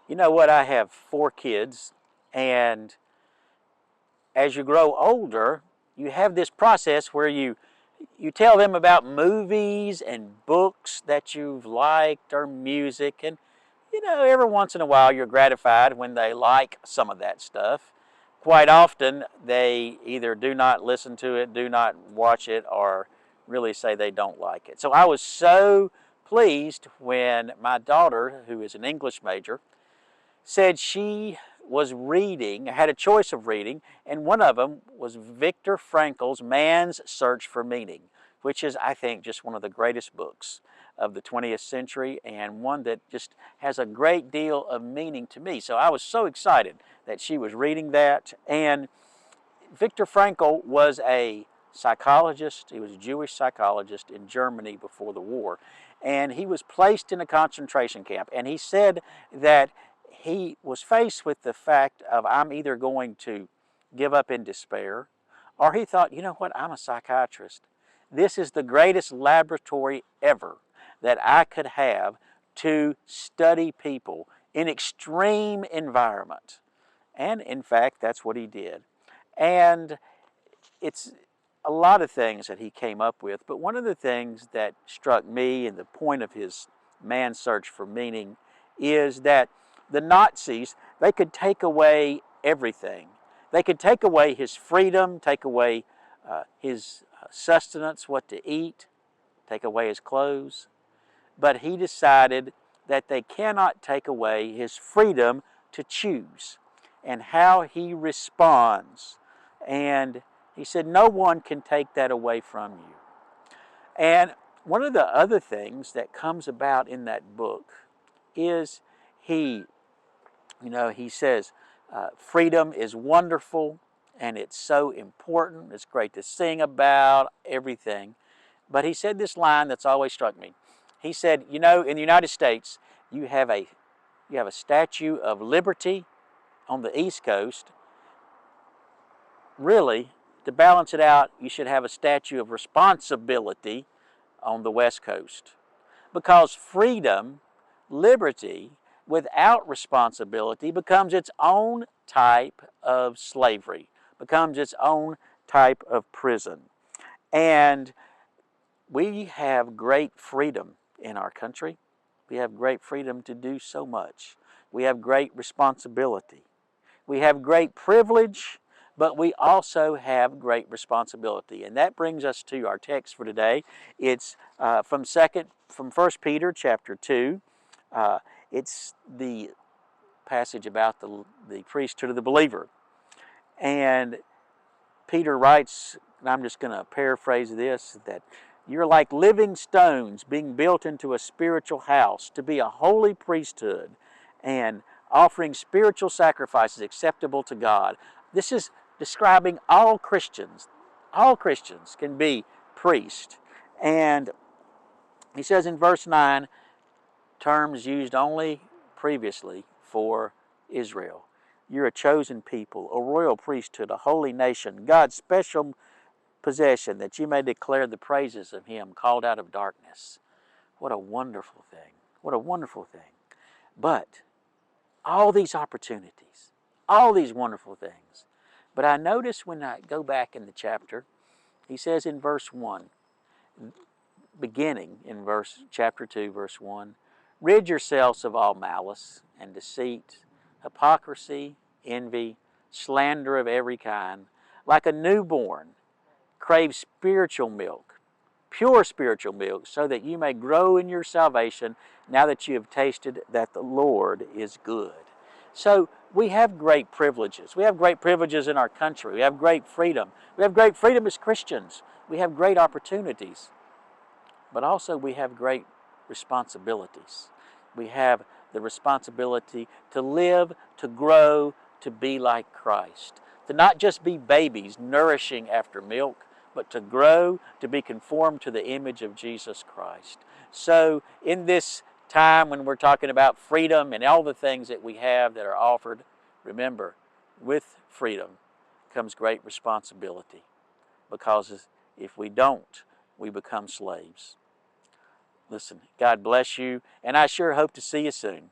You know what? I have 4 kids, and as you grow older, you have this process where you tell them about movies and books that you've liked or music, and every once in a while you're gratified when they like some of that stuff. Quite often they either do not listen to it, do not watch it, or really say they don't like it. So I was so pleased when my daughter, who is an English major, said she was reading, had a choice of reading, and one of them was Viktor Frankl's Man's Search for Meaning, which is, I think, just one of the greatest books of the 20th century, and one that just has a great deal of meaning to me. So I was so excited that she was reading that. And Viktor Frankl was a psychologist. He was a Jewish psychologist in Germany before the war. And he was placed in a concentration camp. And he said that he was faced with the fact of, I'm either going to give up in despair, or he thought, you know what, I'm a psychiatrist. This is the greatest laboratory ever that I could have to study people in extreme environment. And in fact, that's what he did. And it's a lot of things that he came up with, but one of the things that struck me and the point of his Man's Search for Meaning is that the Nazis, they could take away everything. They could take away his freedom, take away his sustenance, what to eat, take away his clothes. But he decided that they cannot take away his freedom to choose and how he responds. And he said, no one can take that away from you. And one of the other things that comes about in that book is he says, freedom is wonderful and it's so important. It's great to sing about everything. But he said this line that's always struck me. He said, in the United States, you have a Statue of Liberty on the East Coast. Really, to balance it out, you should have a Statue of Responsibility on the West Coast. Because freedom, liberty, without responsibility becomes its own type of slavery, becomes its own type of prison. And we have great freedom in our country. We have great freedom to do so much. We have great responsibility. We have great privilege, but we also have great responsibility. And that brings us to our text for today. It's from 1 Peter chapter 2. It's the passage about the priesthood of the believer. And Peter writes, and I'm just going to paraphrase this, that you're like living stones being built into a spiritual house to be a holy priesthood and offering spiritual sacrifices acceptable to God. This is describing all Christians. All Christians can be priests. And he says in verse 9, terms used only previously for Israel. You're a chosen people, a royal priesthood, a holy nation, God's special possession, that you may declare the praises of Him called out of darkness. What a wonderful thing. What a wonderful thing. But all these opportunities, all these wonderful things. But I notice when I go back in the chapter, he says in verse 1, beginning in chapter 2, verse 1, rid yourselves of all malice and deceit, hypocrisy, envy, slander of every kind. Like a newborn, crave spiritual milk, pure spiritual milk, so that you may grow in your salvation now that you have tasted that the Lord is good. So we have great privileges. We have great privileges in our country. We have great freedom. We have great freedom as Christians. We have great opportunities. But also we have great responsibilities. We have the responsibility to live, to grow, to be like Christ. To not just be babies nourishing after milk, but to grow, to be conformed to the image of Jesus Christ. So in this time when we're talking about freedom and all the things that we have that are offered, remember, with freedom comes great responsibility. Because if we don't, we become slaves. Listen, God bless you, and I sure hope to see you soon.